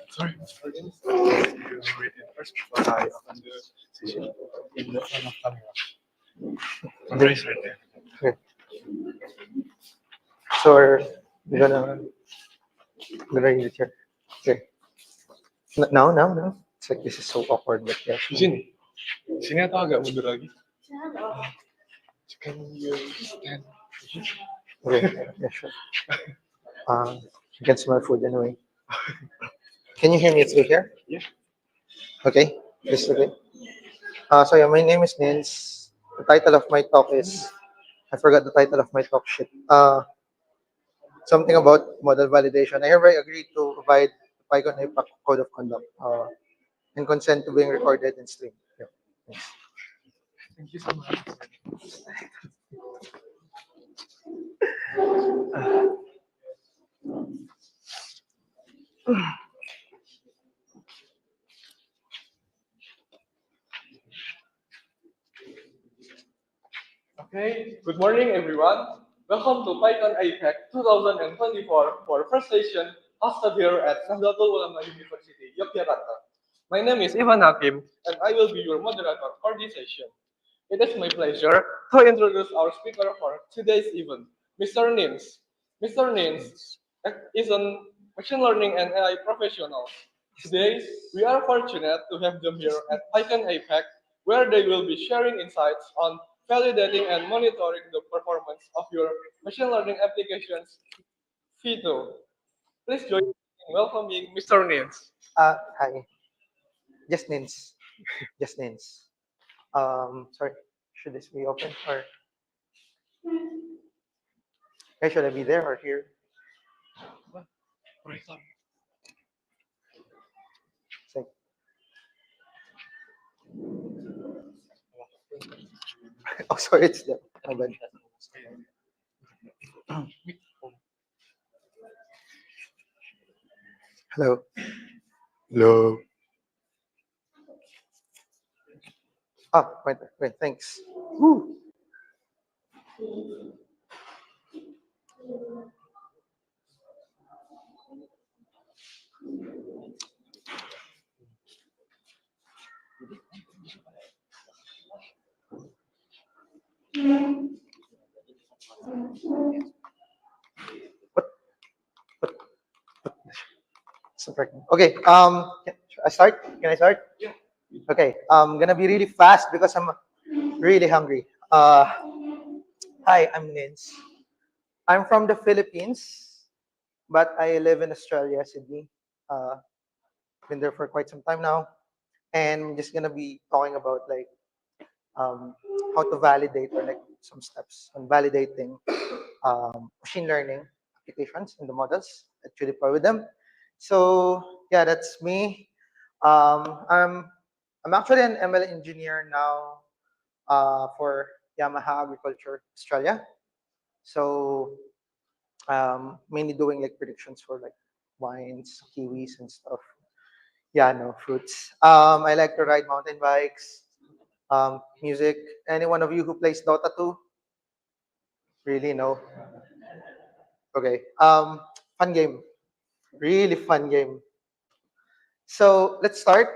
Sorry, organist. You read it first before I open the session in the front of camera. Camera is right there. Okay. So we're gonna read it here. Okay. Now. It's like this is so awkward, but yeah. Di sini. Di sini atau agak mundur lagi? Can you stand? Okay. Yeah, sure. You can smell food anyway. Can you hear me through here? Yeah. Okay. This okay. So yeah, my name is Nins. The title of my talk is I forgot the title of my talk. Shit. Something about model validation. I hereby agree to provide the Pycon APAC code of conduct and consent to being recorded and streamed. Yeah. Thanks. Thank you so much. Okay, good morning everyone. Welcome to Pycon APAC 2024 for first session hosted here at Nahdlatul Ulama University, Yogyakarta. My name is Ivan Hakim and I will be your moderator for this session. It is my pleasure to introduce our speaker for today's event, Mr. Nins. Mr. Nins is a machine learning and AI professional. Today, we are fortunate to have them here at Python APAC, where they will be sharing insights on validating and monitoring the performance of your machine learning applications. Vito, please join me in welcoming Mr. Nins. Hi. Just Nins. Just Nins. Sorry. Should this be open or should I be there or here? Say. Oh, sorry, it's there. My bad. Hello. Hello. Wait, thanks. Woo. What? What? Okay. Should I start? Can I start? Yeah. Okay. I'm gonna be really fast because I'm really hungry. Hi, I'm Nins. I'm from the Philippines, but I live in Australia, Sydney. Been there for quite some time now, and I'm just gonna be talking about like how to validate or like some steps on validating machine learning applications in the models that you deploy with them. So yeah, that's me. I'm actually an ML engineer now for Yamaha Agriculture Australia. So mainly doing like predictions for like wines, kiwis, and stuff. Yeah, no fruits. I like to ride mountain bikes, music. Any one of you who plays Dota 2? Really? No. Okay. Fun game. Really fun game. So let's start.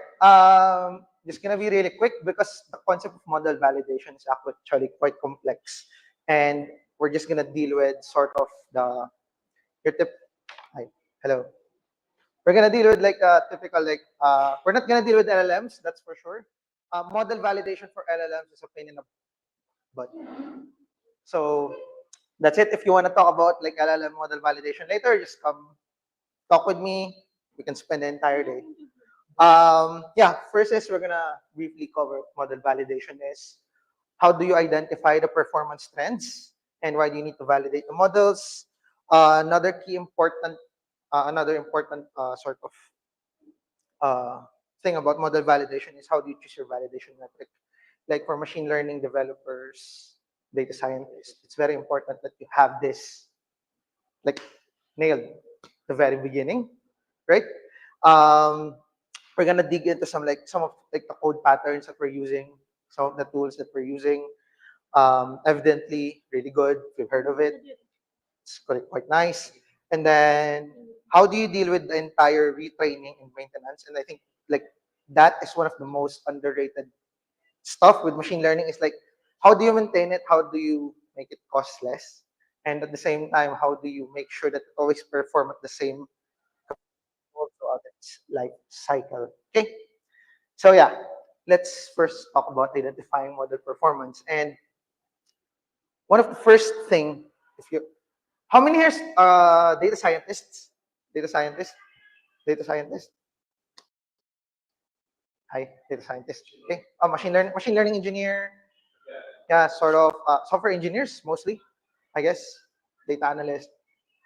Just gonna be really quick because the concept of model validation is actually quite complex, and we're just gonna deal with sort of the your tip. Hi, hello. We're gonna deal with like a typical like we're not gonna deal with LLMs, that's for sure. Model validation for LLMs is a pain in the butt. So that's it. If you want to talk about like LLM model validation later, just come talk with me. We can spend the entire day. Yeah, first is we're gonna briefly cover model validation is how do you identify the performance trends and why do you need to validate the models. Another important sort of thing about model validation is how do you choose your validation metric. Like for machine learning developers, data scientists, it's very important that you have this like nailed the very beginning, right? Um, we're gonna dig into some of like the code patterns that we're using, some of the tools that we're using. Evidently, really good. If you've heard of it, it's quite nice. And then how do you deal with the entire retraining and maintenance? And I think like that is one of the most underrated stuff with machine learning is like how do you maintain it? How do you make it cost less? And at the same time, how do you make sure that it always perform at the same also of its life cycle? Okay. So yeah, let's first talk about identifying model performance. And one of the first thing, if you, how many years data scientists? Data scientists? Data scientists? Hi, data scientist. Okay. Machine learning engineer. Yeah, sort of software engineers mostly, I guess. Data analyst.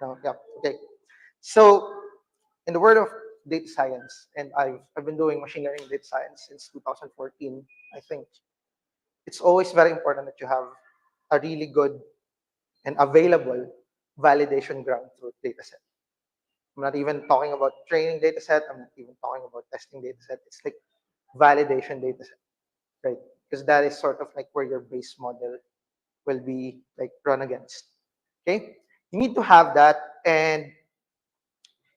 No, yeah. Okay. So in the world of data science, and I've been doing machine learning and data science since 2014, I think it's always very important that you have a really good and available validation ground truth data set. I'm not even talking about training data set. I'm not even talking about testing data set. It's like validation data set, right? Because that is sort of like where your base model will be like run against. Okay, you need to have that, and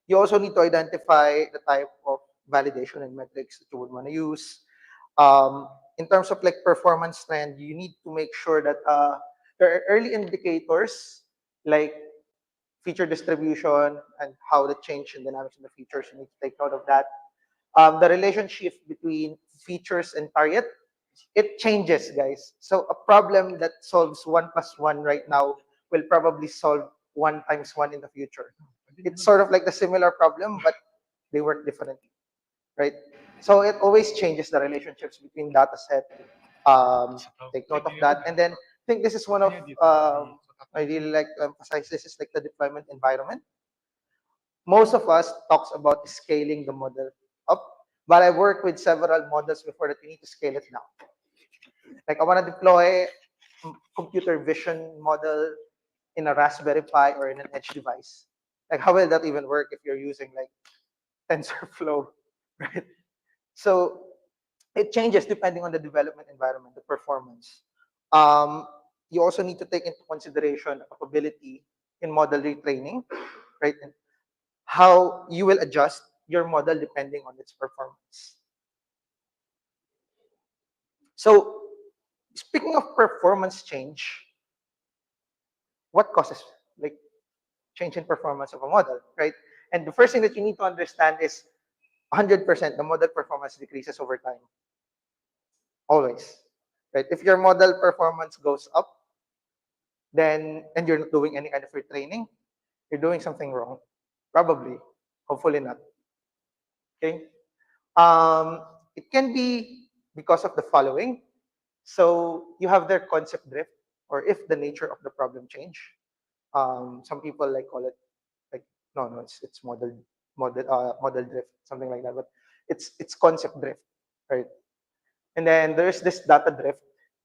you also need to identify the type of validation and metrics that you would want to use. In terms of like performance trend, you need to make sure that there are early indicators like feature distribution and how the change in dynamics in the features. You need to take note of that. The relationship between features and target, it changes, guys. So a problem that solves 1 plus 1 right now will probably solve 1 times 1 in the future. It's sort of like the similar problem, but they work differently, right? So it always changes the relationships between data set. Take note of that. And then I think this is one of, I really like to emphasize, this is like the deployment environment. Most of us talks about scaling the model up, but I've worked with several models before that you need to scale it down. Like I want to deploy computer vision model in a Raspberry Pi or in an edge device. Like how will that even work if you're using like TensorFlow, right? So it changes depending on the development environment, the performance. You also need to take into consideration capability in model retraining, right? And how you will adjust your model depending on its performance. So speaking of performance change, what causes like change in performance of a model, right? And the first thing that you need to understand is 100% the model performance decreases over time. Always, right? If your model performance goes up, then and you're not doing any kind of retraining, you're doing something wrong. Probably, hopefully not. Okay. It can be because of the following. So you have their concept drift, or if the nature of the problem change. Some people like call it like no, it's model drift, something like that. But it's concept drift, right? And then there's this data drift,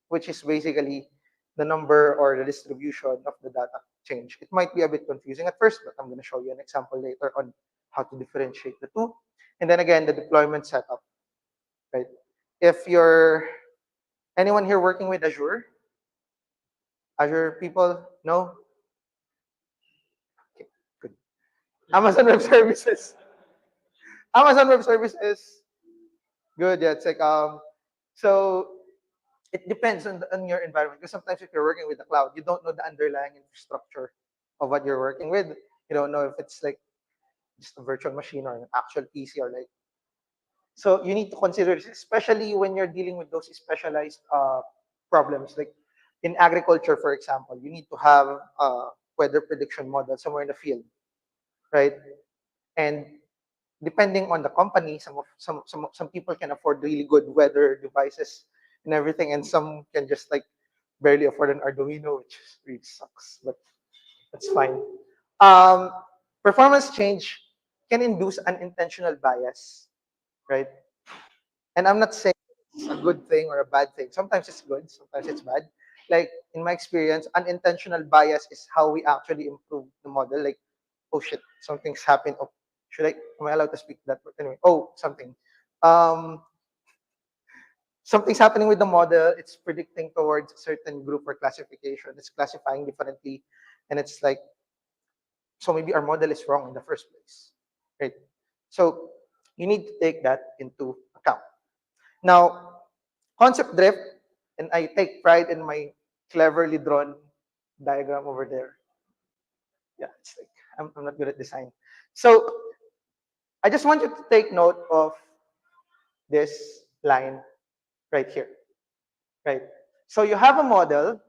which is basically the number or the distribution of the data change. It might be a bit confusing at first, but I'm going to show you an example later on how to differentiate the two. And then again, the deployment setup, right? If you're anyone here working with Azure, Azure people, no? Okay, good. Amazon Web Services. Amazon Web Services. Good, yeah. It's like so it depends on your environment. Because sometimes if you're working with the cloud, you don't know the underlying infrastructure of what you're working with. You don't know if it's like just a virtual machine or an actual PC or like. So you need to consider this, especially when you're dealing with those specialized problems. Like in agriculture, for example, you need to have a weather prediction model somewhere in the field, right? And depending on the company, some people can afford really good weather devices and everything, and some can just like barely afford an Arduino, which really sucks, but that's fine. Um, Performance change can induce unintentional bias, right? And I'm not saying it's a good thing or a bad thing. Sometimes it's good, sometimes it's bad. Like in my experience, unintentional bias is how we actually improve the model. Like, oh shit, something's happened. Oh, am I allowed to speak that? But anyway, oh, something. Um, Something's happening with the model. It's predicting towards a certain group or classification. It's classifying differently. And it's like, So maybe our model is wrong in the first place, right? So you need to take that into account. Now, concept drift, and I take pride in my cleverly drawn diagram over there. Yeah, it's like I'm not good at design. So I just want you to take note of this line right here, right? So you have a model,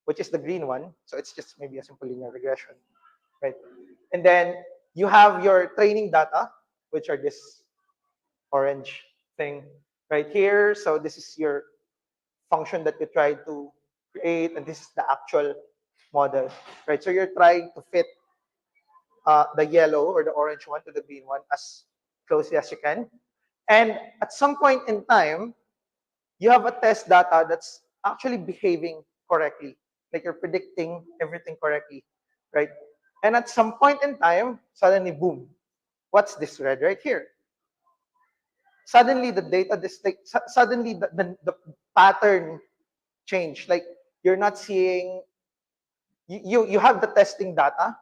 which is the green one. So it's just maybe a simple linear regression, right? And then you have your training data, which are this orange thing right here. So this is your function that you try to create, and this is the actual model, right? So you're trying to fit the yellow or the orange one to the green one as closely as you can. And at some point in time, you have a test data that's actually behaving correctly, like you're predicting everything correctly, right? And at some point in time, suddenly, boom, what's this red right here? Suddenly, the data, suddenly the pattern change. Like you're not seeing, you have the testing data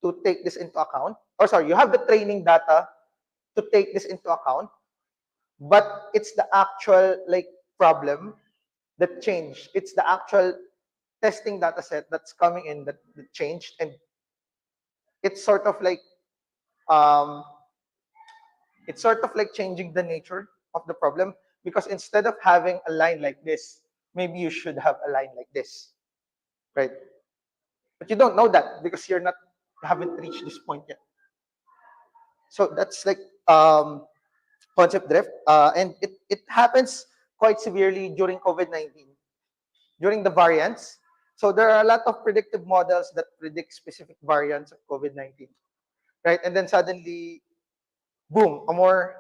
to take this into account, or sorry, you have the training data to take this into account, but it's the actual like problem that changed. It's the actual testing data set that's coming in that changed, and it's sort of like um, it's sort of like changing the nature of the problem, because instead of having a line like this, maybe you should have a line like this, right? But you don't know that because you haven't reached this point yet. So that's like concept drift, and it happens quite severely during COVID-19, during the variants. So there are a lot of predictive models that predict specific variants of COVID-19, right? And then suddenly, boom, a more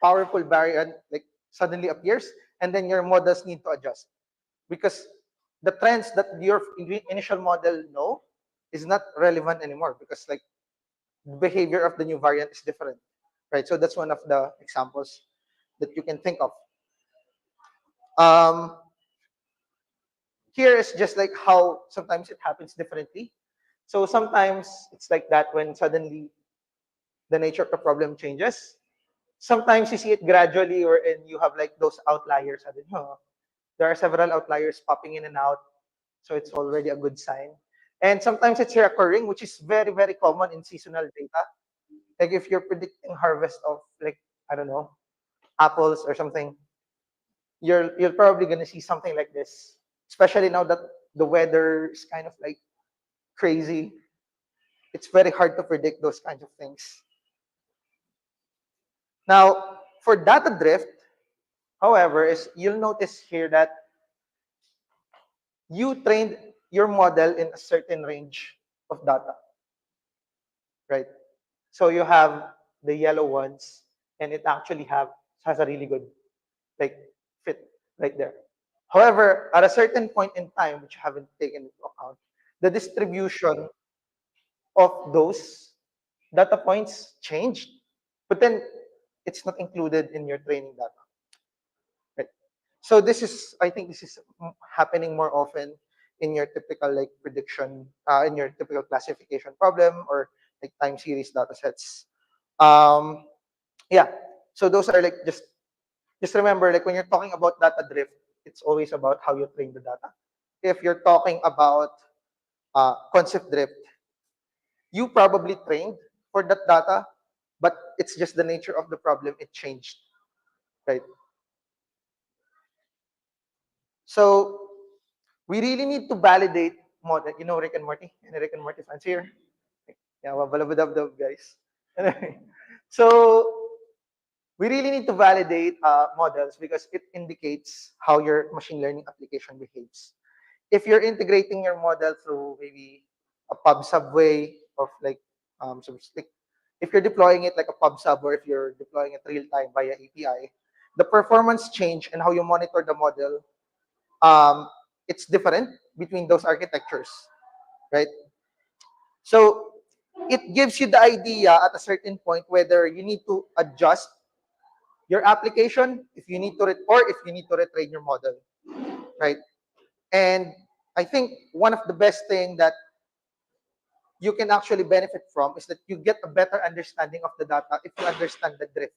powerful variant like suddenly appears, and then your models need to adjust because the trends that your initial model know is not relevant anymore because like the behavior of the new variant is different, right? So that's one of the examples that you can think of. Um, Here is just like how sometimes it happens differently. So sometimes it's like that when suddenly the nature of the problem changes. Sometimes you see it gradually, or and you have like those outliers. Suddenly, there are several outliers popping in and out, so it's already a good sign. And sometimes it's recurring, which is very, very common in seasonal data. Like if you're predicting harvest of like, I don't know, apples or something, you're probably gonna see something like this. Especially now that the weather is kind of like crazy. It's very hard to predict those kinds of things. Now, for data drift, however, is you'll notice here that you trained your model in a certain range of data, right? So you have the yellow ones, and it actually has a really good like fit right there. However, at a certain point in time, which you haven't taken into account, the distribution of those data points changed, but then it's not included in your training data, right? So I think this is happening more often in your typical like prediction, in your typical classification problem or like time series data sets. Um, yeah, so those are like just remember like when you're talking about data drift, it's always about how you train the data. If you're talking about concept drift, you probably trained for that data, but it's just the nature of the problem, it changed, right? So we really need to validate model. You know Rick and Morty? Any Rick and Morty fans here? Yeah, wabalabadabdab, guys. Anyway, so we really need to validate models because it indicates how your machine learning application behaves. If you're integrating your model through maybe a pub sub way of like like if you're deploying it like a pub sub, or if you're deploying it real time via API, the performance change and how you monitor the model, it's different between those architectures, right? So it gives you the idea at a certain point whether you need to adjust your application, if you need to or if you need to retrain your model, right? And I think one of the best thing that you can actually benefit from is that you get a better understanding of the data if you understand the drift.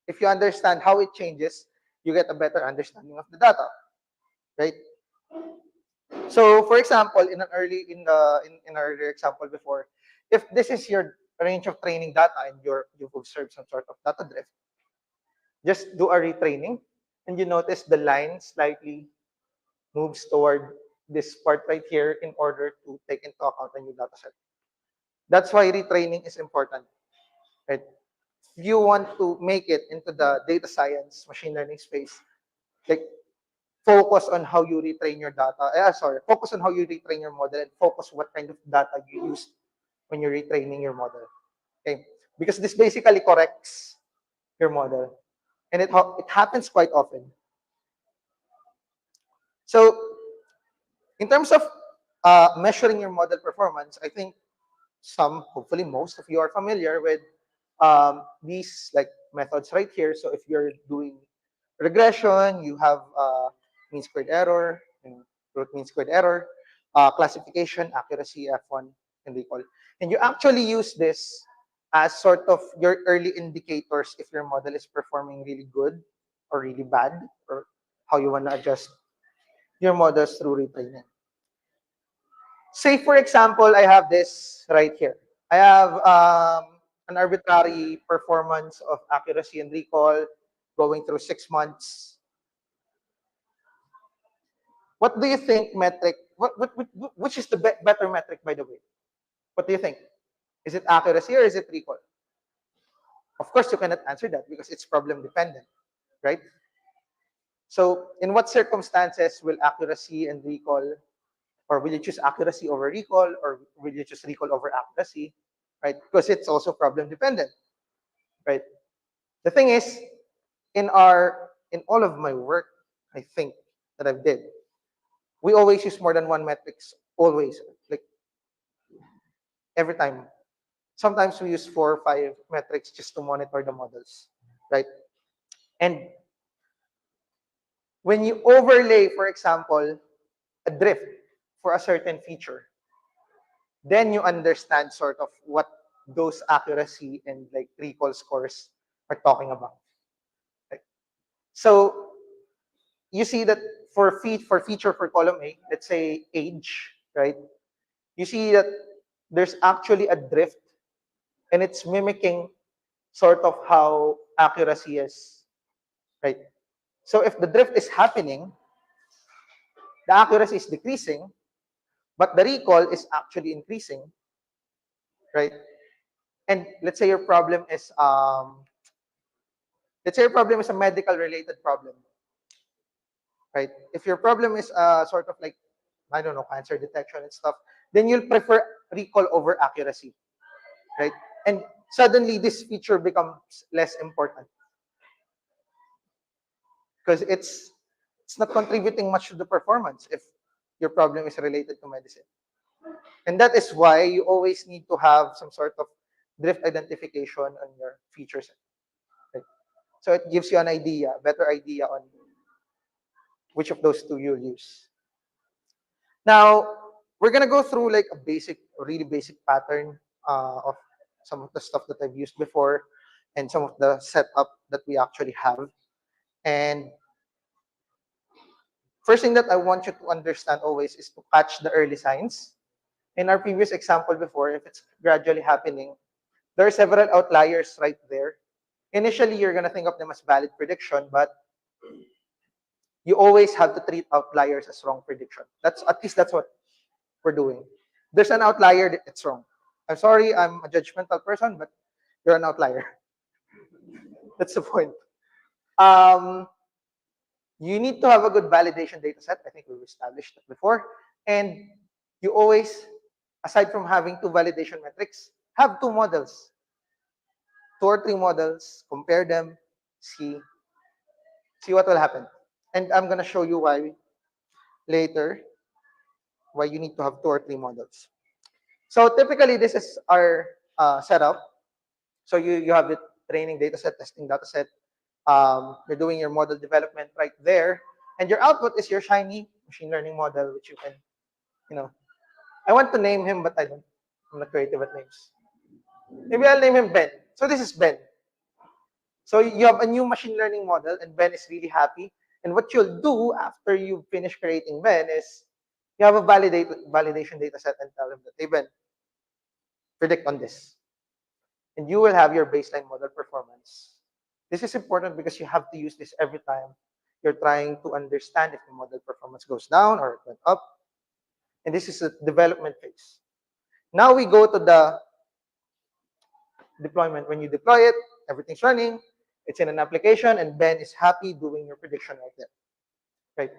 If you understand how it changes, you get a better understanding of the data, right? So, for example, in our earlier example before, if this is your range of training data and you've observed some sort of data drift, just do a retraining, and you notice the line slightly moves toward this part right here in order to take into account a new data set. That's why retraining is important, right? If you want to make it into the data science, machine learning space, like focus on how you retrain your data. Focus on how you retrain your model and focus what kind of data you use when you're retraining your model. Okay, because this basically corrects your model, and it happens quite often. So, in terms of measuring your model performance, I think hopefully most of you are familiar with these like methods right here. So if you're doing regression, you have mean squared error, and root mean squared error, classification, accuracy, F1, and recall. And you actually use this as sort of your early indicators if your model is performing really good or really bad, or how you want to adjust your models through retraining. Say, for example, I have this right here. I have an arbitrary performance of accuracy and recall going through 6 months. What do you think metric, which is the better metric, by the way? What do you think? Is it accuracy or is it recall? Of course, you cannot answer that because it's problem dependent, right? So in what circumstances will accuracy and recall, or will you choose accuracy over recall, or will you choose recall over accuracy, right? Because it's also problem dependent, right? The thing is, in all of my work, I think that I've did, we always use more than one metrics, always, like every time. Sometimes we use 4 or 5 metrics just to monitor the models, right? And when you overlay, for example, a drift for a certain feature, then you understand sort of what those accuracy and like recall scores are talking about. Right? So you see that for feature for column A, let's say age, right? You see that there's actually a drift, and it's mimicking sort of how accuracy is, right? So if the drift is happening, the accuracy is decreasing, but the recall is actually increasing, right? And let's say your problem is a medical related problem, right? If your problem is sort of like, I don't know, cancer detection and stuff, then you'll prefer recall over accuracy, right? And suddenly this feature becomes less important because it's not contributing much to the performance if your problem is related to medicine. And that is why you always need to have some sort of drift identification on your feature set. Right? So it gives you an idea, better idea on which of those two you'll use. Now, we're gonna go through like a really basic pattern of some of the stuff that I've used before and some of the setup that we actually have. And first thing that I want you to understand always is to catch the early signs. In our previous example before, if it's gradually happening, there are several outliers right there. Initially, you're gonna think of them as valid prediction, but you always have to treat outliers as wrong prediction. At least that's what we're doing. There's an outlier that it's wrong. I'm sorry, I'm a judgmental person, but you're an outlier. That's the point. You need to have a good validation data set. I think we've established that before. And you always, aside from having 2 validation metrics, have 2 models. 2 or 3 models, compare them, see what will happen. And I'm gonna show you why later, why you need to have 2 or 3 models. So typically, this is our setup. So you have the training data set, testing data set. You're doing your model development right there. And your output is your shiny machine learning model, which you can, I want to name him, but I don't. I'm not creative at names. Maybe I'll name him Ben. So this is Ben. So you have a new machine learning model, and Ben is really happy. And what you'll do after you finish creating Ben is you have a validation data set and tell him that, hey, Ben, predict on this. And you will have your baseline model performance. This is important because you have to use this every time you're trying to understand if the model performance goes down or it went up. And this is a development phase. Now we go to the deployment. When you deploy it, everything's running, it's in an application, and Ben is happy doing your prediction right there. Right?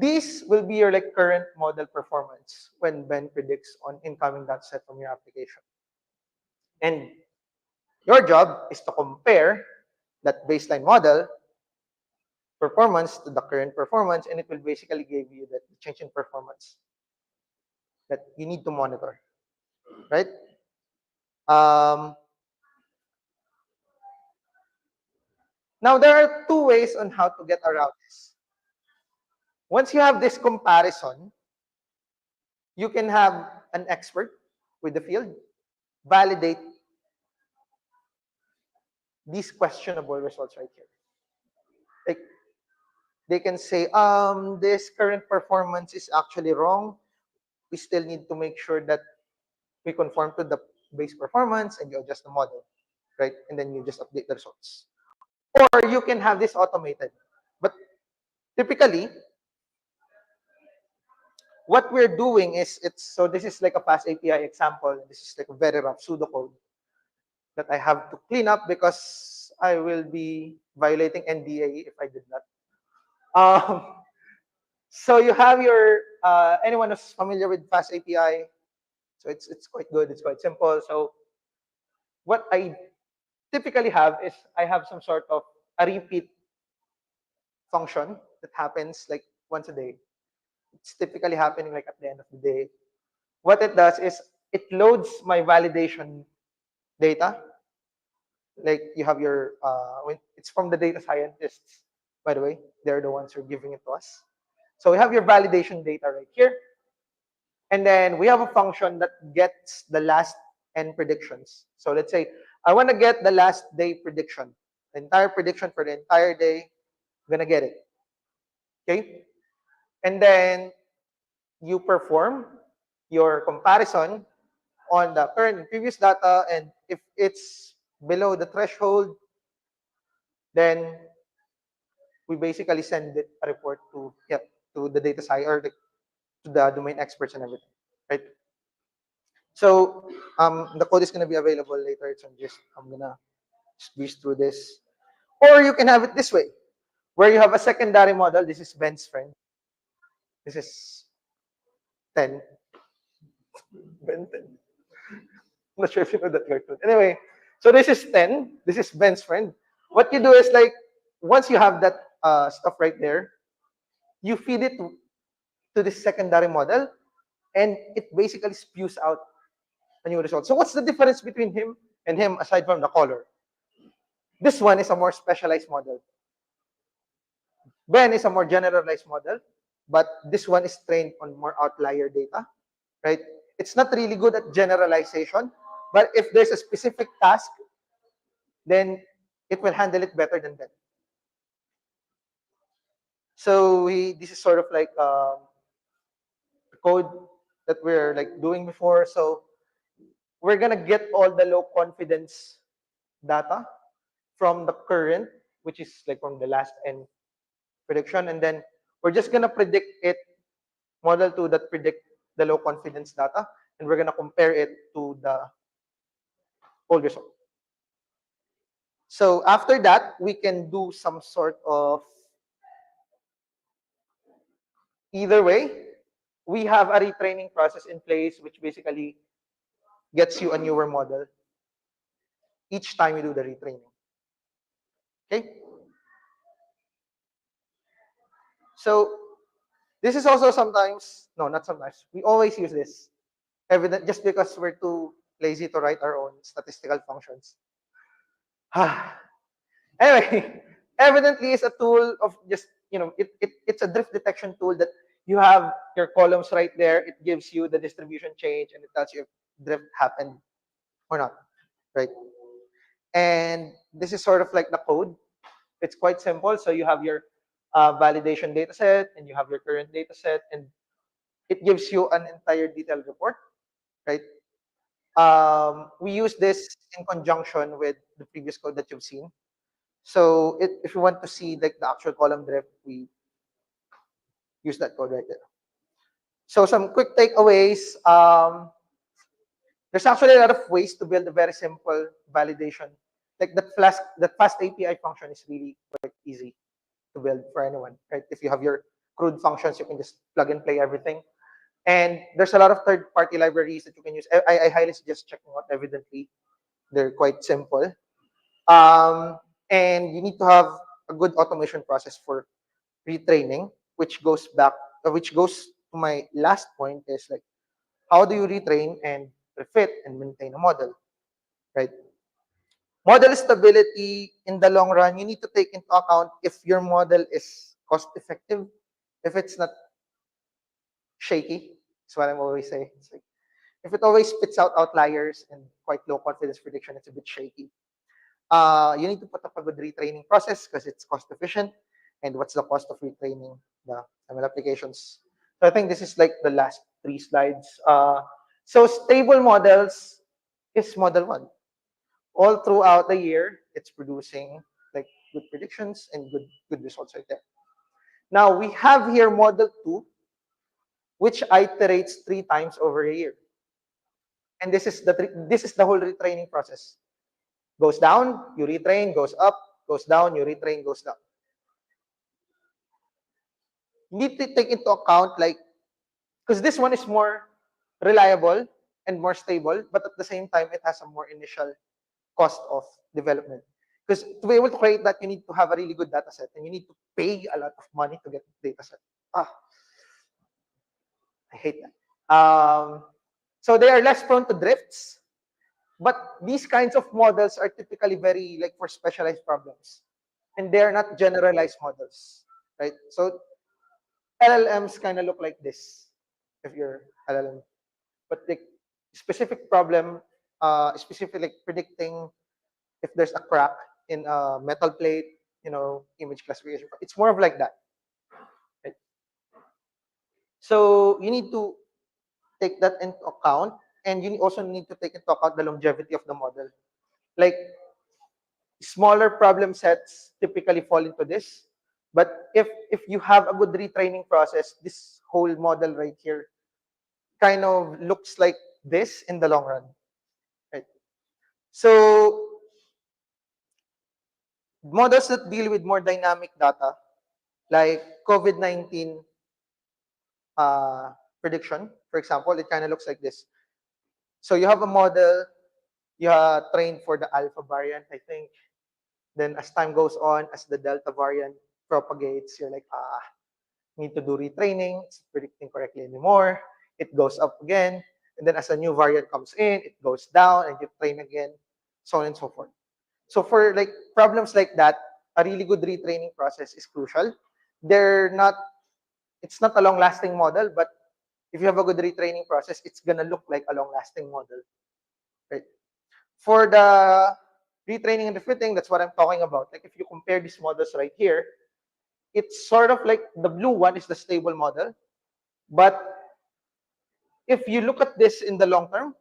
This will be your like current model performance when Ben predicts on incoming data set from your application. And your job is to compare that baseline model performance to the current performance, and it will basically give you that change in performance that you need to monitor, right? Now, there are two ways on how to get around this. Once you have this comparison, you can have an expert with the field validate these questionable results right here. Like, they can say, this current performance is actually wrong. We still need to make sure that we conform to the base performance, and you adjust the model, right? And then you just update the results. Or you can have this automated. But typically, what we're doing is, so this is like a fast API example. This is like a very rough pseudocode that I have to clean up because I will be violating NDA if I did not. So you have your, anyone who's familiar with fast API, so it's quite good, it's quite simple. So what I typically have is I have some sort of a repeat function that happens like once a day. It's typically happening like at the end of the day. What it does is it loads my validation data. Like you have your, it's from the data scientists, by the way. They're the ones who are giving it to us. So we have your validation data right here. And then we have a function that gets the last n predictions. So let's say I want to get the last day prediction, the entire prediction for the entire day. I'm going to get it. Okay? And then you perform your comparison on the current and previous data, and if it's below the threshold, then we basically send it a report to to the data science or to the domain experts and everything, right? So the code is going to be available later. So I'm gonna breeze through this, or you can have it this way, where you have a secondary model. This is Ben's friend. This is 10. Ben 10. I'm not sure if you know that cartoon. Anyway, so this is 10. This is Ben's friend. What you do is like, once you have that stuff right there, you feed it to this secondary model, and it basically spews out a new result. So what's the difference between him and him aside from the color? This one is a more specialized model. Ben is a more generalized model, but this one is trained on more outlier data, right? It's not really good at generalization, but if there's a specific task, then it will handle it better than Ben. So this is sort of like the code that we're like doing before. So we're gonna get all the low confidence data from the current, which is like from the last n prediction, and then we're just gonna predict it, model 2 that predict the low confidence data, and we're gonna compare it to the old result. So after that, we can do some sort of, either way, we have a retraining process in place, which basically gets you a newer model each time you do the retraining. Okay? So this is also sometimes, no, not sometimes, we always use this. Evident, just because we're too lazy to write our own statistical functions. Anyway, evidently is a tool of just, it's a drift detection tool that You have your columns right there. It gives you the distribution change and it tells you if drift happened or not, right? And this is sort of like the code. It's quite simple. So you have your validation data set and you have your current data set, and it gives you an entire detailed report, right? We use this in conjunction with the previous code that you've seen. So if you want to see like the actual column drift, we use that code right there. So some quick takeaways. There's actually a lot of ways to build a very simple validation. Like that fast API function is really quite easy to build for anyone, right? If you have your CRUD functions, you can just plug and play everything. And there's a lot of third-party libraries that you can use. I highly suggest checking out Evidently. They're quite simple. And you need to have a good automation process for retraining, which goes to my last point is like, how do you retrain and refit and maintain a model, right? Model stability in the long run, you need to take into account if your model is cost effective, if it's not shaky. That's what I'm always saying. It's like, if it always spits out outliers and quite low confidence prediction, it's a bit shaky. You need to put up a good retraining process because it's cost efficient. And what's the cost of retraining the ML applications? So I think this is like the last 3 slides. So stable models is model 1. All throughout the year, it's producing like good predictions and good results right there. Now we have here model 2, which iterates 3 times over a year. And this is the whole retraining process. Goes down, you retrain, goes up, goes down, you retrain, goes down. You need to take into account like, because this one is more reliable and more stable, but at the same time, it has a more initial cost of development. Because to be able to create that, you need to have a really good data set, and you need to pay a lot of money to get the data set. I hate that. So they are less prone to drifts, but these kinds of models are typically very like for specialized problems, and they are not generalized models, right? So LLMs kind of look like this if you're LLM, but like specific problem, specific like predicting if there's a crack in a metal plate, image classification. It's more of like that. Right? So you need to take that into account, and you also need to take into account the longevity of the model. Like smaller problem sets typically fall into this, but if you have a good retraining process, this whole model right here kind of looks like this in the long run. Right? So models that deal with more dynamic data, like COVID-19 prediction, for example, it kind of looks like this. So you have a model, you are trained for the alpha variant, I think. Then as time goes on, as the delta variant propagates, you're like, need to do retraining, it's not predicting correctly anymore. It goes up again. And then as a new variant comes in, it goes down and you train again, so on and so forth. So for like problems like that, a really good retraining process is crucial. It's not a long-lasting model, but if you have a good retraining process, it's gonna look like a long-lasting model, right? For the retraining and refitting, that's what I'm talking about. Like if you compare these models right here, it's sort of like the blue one is the stable model, but if you look at this in the long term,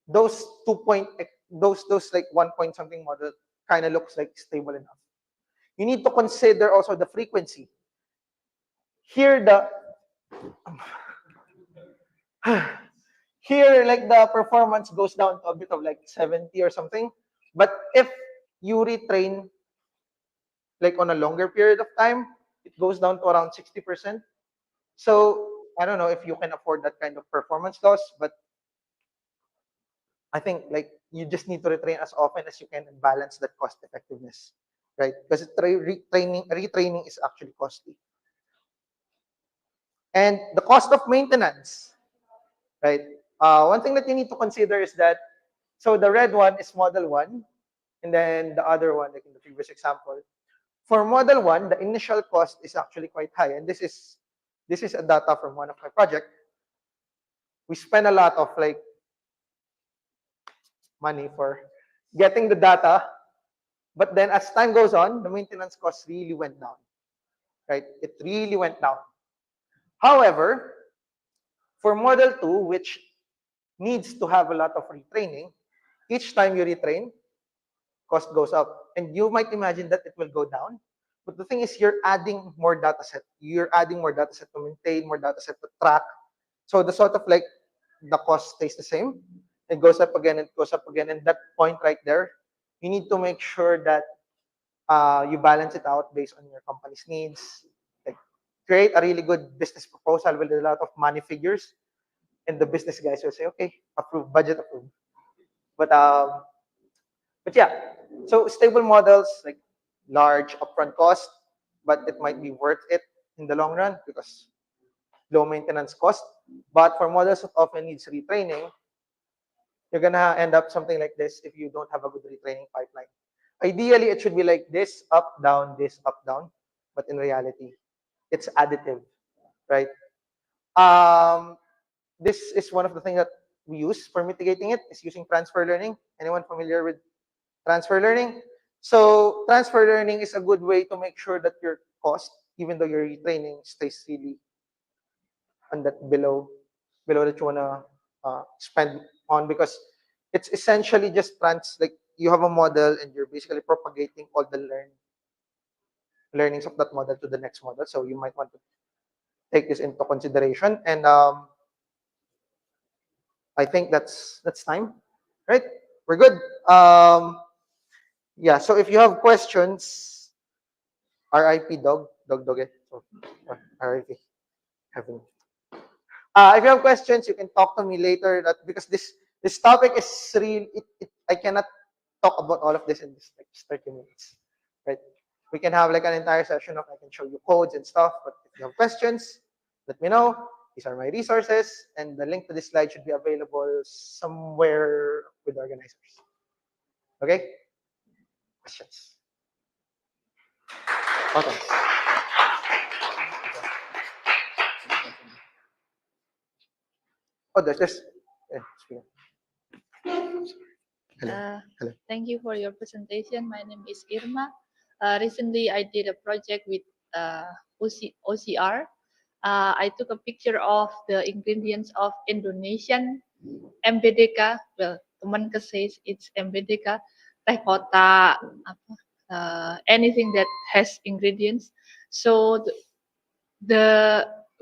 those those like 1 point something model kind of looks like stable enough. You need to consider also the frequency. Here here like the performance goes down to a bit of like 70 or something, but if you retrain like on a longer period of time, it goes down to around 60%. So I don't know if you can afford that kind of performance loss, but I think like you just need to retrain as often as you can and balance that cost effectiveness, right? Because retraining is actually costly. And the cost of maintenance, right? One thing that you need to consider is that, so the red one is model 1, and then the other one, like in the previous example. For model 1, the initial cost is actually quite high, and this is this is a data from one of my project. We spend a lot of like money for getting the data, but then as time goes on, the maintenance cost really went down, right? It really went down. However, for model 2, which needs to have a lot of retraining, each time you retrain, cost goes up. And you might imagine that it will go down. But the thing is, you're adding more data set. You're adding more data set to maintain, more data set to track. So the sort of like the cost stays the same. It goes up again, it goes up again. And that point right there, you need to make sure that you balance it out based on your company's needs. Like create a really good business proposal with a lot of money figures, and the business guys will say, okay, approve, budget approved. But um, but yeah, so stable models like large upfront cost, but it might be worth it in the long run because low maintenance cost. But for models that often needs retraining, you're gonna end up something like this if you don't have a good retraining pipeline. Ideally, it should be like this, up, down, this, up, down. But in reality, it's additive, right? Um, this is one of the things that we use for mitigating it, is using transfer learning. Anyone familiar with transfer learning? So transfer learning is a good way to make sure that your cost, even though your retraining, stays really on that below that you wanna spend on, because it's essentially just like you have a model and you're basically propagating all the learnings of that model to the next model. So you might want to take this into consideration. And I think that's time, right? We're good. Yeah. So if you have questions, RIP dog. So, RIP heaven. If you have questions, you can talk to me later. That because this topic is real. I cannot talk about all of this in this like 30 minutes, right? We can have like an entire session of I can show you codes and stuff. But if you have questions, let me know. These are my resources, and the link to this slide should be available somewhere with the organizers. Okay? Questions? Okay. Oh, there's this. Yeah, hello. Hello. Thank you for your presentation. My name is Irma. Recently, I did a project with OCR. I took a picture of the ingredients of Indonesian MBDK. Well, teman says it's MBDK, teh kotak, anything that has ingredients. So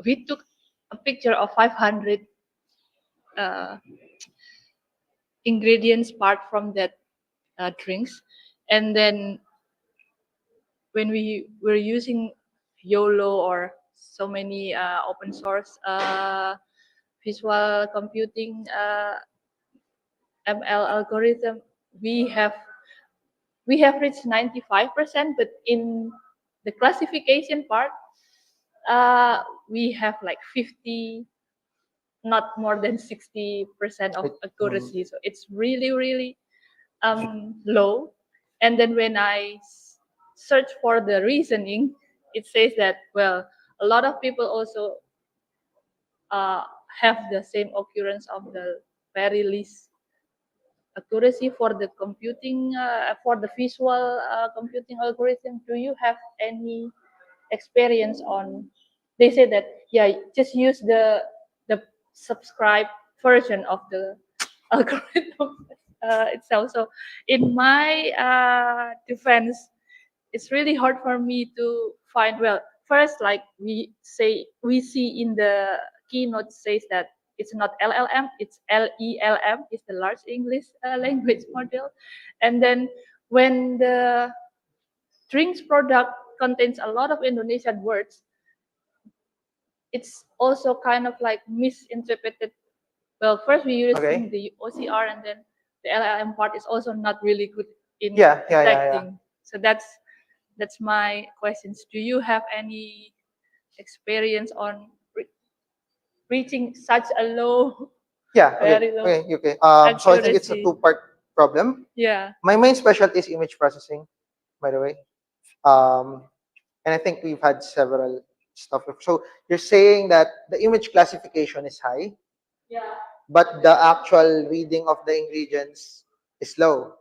we took a picture of 500 uh, ingredients part from that drinks, and then when we were using YOLO or so many open source visual computing ML algorithm, we have reached 95%, but in the classification part, we have like 50, not more than 60% of accuracy. So it's really low. And then when I search for the reasoning, it says that, well, a lot of people also have the same occurrence of the very least accuracy for the computing, for the visual computing algorithm. Do you have any experience on? They say that, yeah, just use the subscribed version of the algorithm itself. So in my defense, it's really hard for me to find. Well, first, like we see in the keynote says that it's not LLM, it's LELM, it's the large English language model. And then when the drinks product contains a lot of Indonesian words, it's also kind of like misinterpreted. Well, first we using the OCR, and then the LLM part is also not really good in detecting. So that's my questions. Do you have any experience on reaching such a low? Okay. Low Okay. So I think it's a two-part problem. Yeah. My main specialty is image processing, by the way. And I think we've had several stuff. So you're saying that the image classification is high, but the actual reading of the ingredients is low.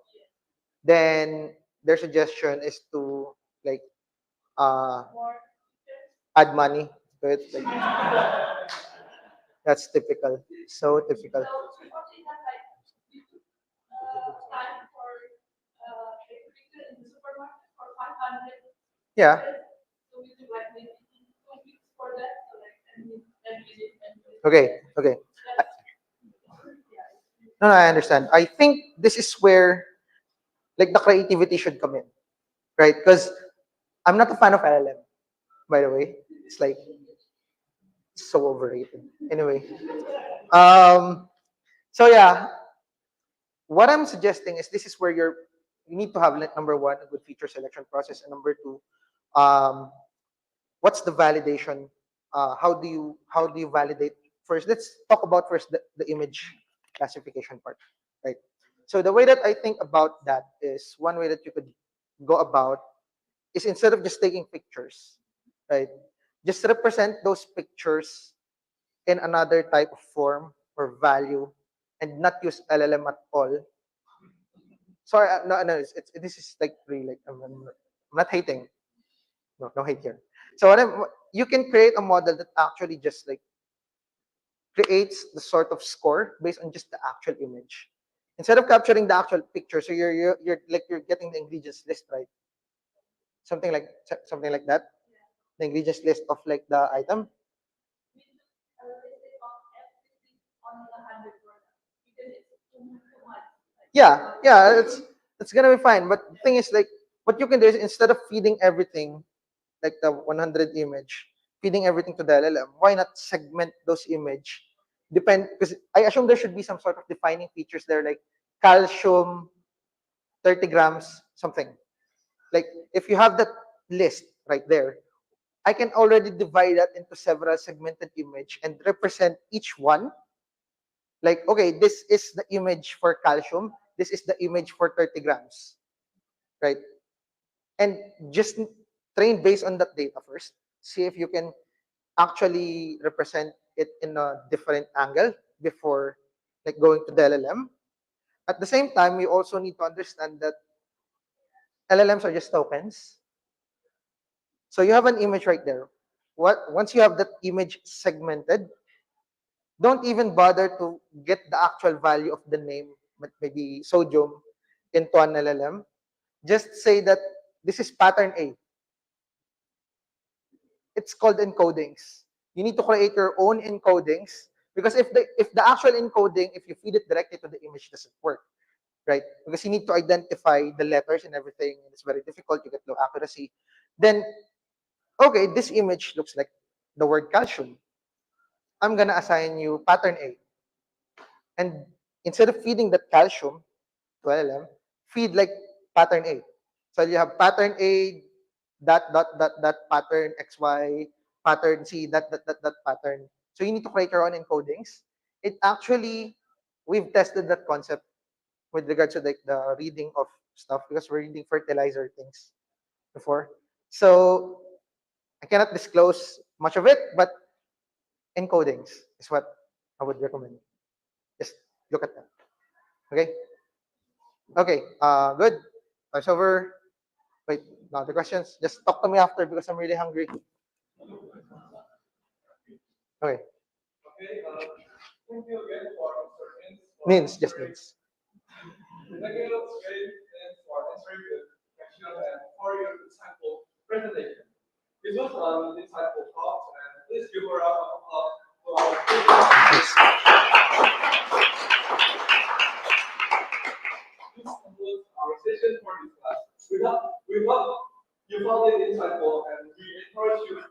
Then their suggestion is to like add money to it. Like, that's typical. So typical. Yeah. Okay. Okay. No, I understand. I think this is where like the creativity should come in, right? Because I'm not a fan of LLM, by the way. It's like so overrated. Anyway, um, so yeah, what I'm suggesting is this is where you need to have like number one a good feature selection process, and number two, um, what's the validation? How do you validate first? Let's talk about first the image classification part, right? So the way that I think about that is one way that you could go about is instead of just taking pictures, right? Just represent those pictures in another type of form or value and not use LLM at all. Sorry, no, this is like really like I'm not hating. No hate here. So you can create a model that actually just like creates the sort of score based on just the actual image. Instead of capturing the actual picture, so you're getting the ingredients list, right? Something like that. The ingredients list of like the item. Yeah, it's gonna be fine. But the thing is, like, what you can do is instead of feeding everything, like the 100 image, feeding everything to the LLM, why not segment those image? Because I assume there should be some sort of defining features there, like calcium, 30 grams, something. Like if you have that list right there, I can already divide that into several segmented image and represent each one. Like, okay, this is the image for calcium. This is the image for 30 grams, right? And just train based on that data first. See if you can actually represent it in a different angle before like going to the LLM. At the same time, we also need to understand that LLMs are just tokens. So you have an image right there. Once you have that image segmented, don't even bother to get the actual value of the name, maybe sodium, into an LLM. Just say that this is pattern A. It's called encodings. You need to create your own encodings because if the actual encoding, if you feed it directly to the image, doesn't work, right? Because you need to identify the letters and everything, and it's very difficult. You get low accuracy. Then, okay, this image looks like the word calcium. I'm gonna assign you pattern A, and instead of feeding that calcium to LLM, feed like pattern A. So you have pattern A, dot pattern XY, pattern C, that pattern. So you need to create your own encodings. It actually, we've tested that concept with regards to like the reading of stuff because we're reading fertilizer things before. So I cannot disclose much of it, but encodings is what I would recommend. Just look at that. Okay. Okay. Good. Time's over. Wait, no other questions? Just talk to me after because I'm really hungry. Okay. Okay, thank you again for Mr. Means, just means. Thank you, Sven, for answering the question and for your insightful presentation. This was an insightful talk, and please give a round of applause to our speakers. This concludes our session for this class. We hope you found it insightful, and we encourage you to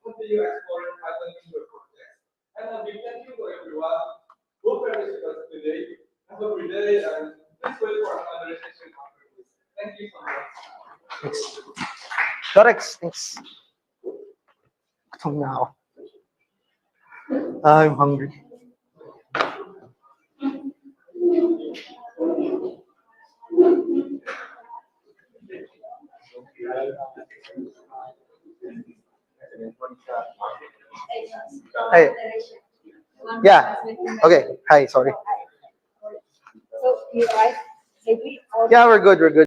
continue exploring Python in your projects. And a big thank you to everyone who participated today. Have a great day, and please wait for another session after this. Thank you so much. Thanks. Dorex, thanks. Gutom na ako. I'm hungry. Hey. Yeah. Okay. Hi. Sorry. So you guys agree or Yeah, we're good. We're good.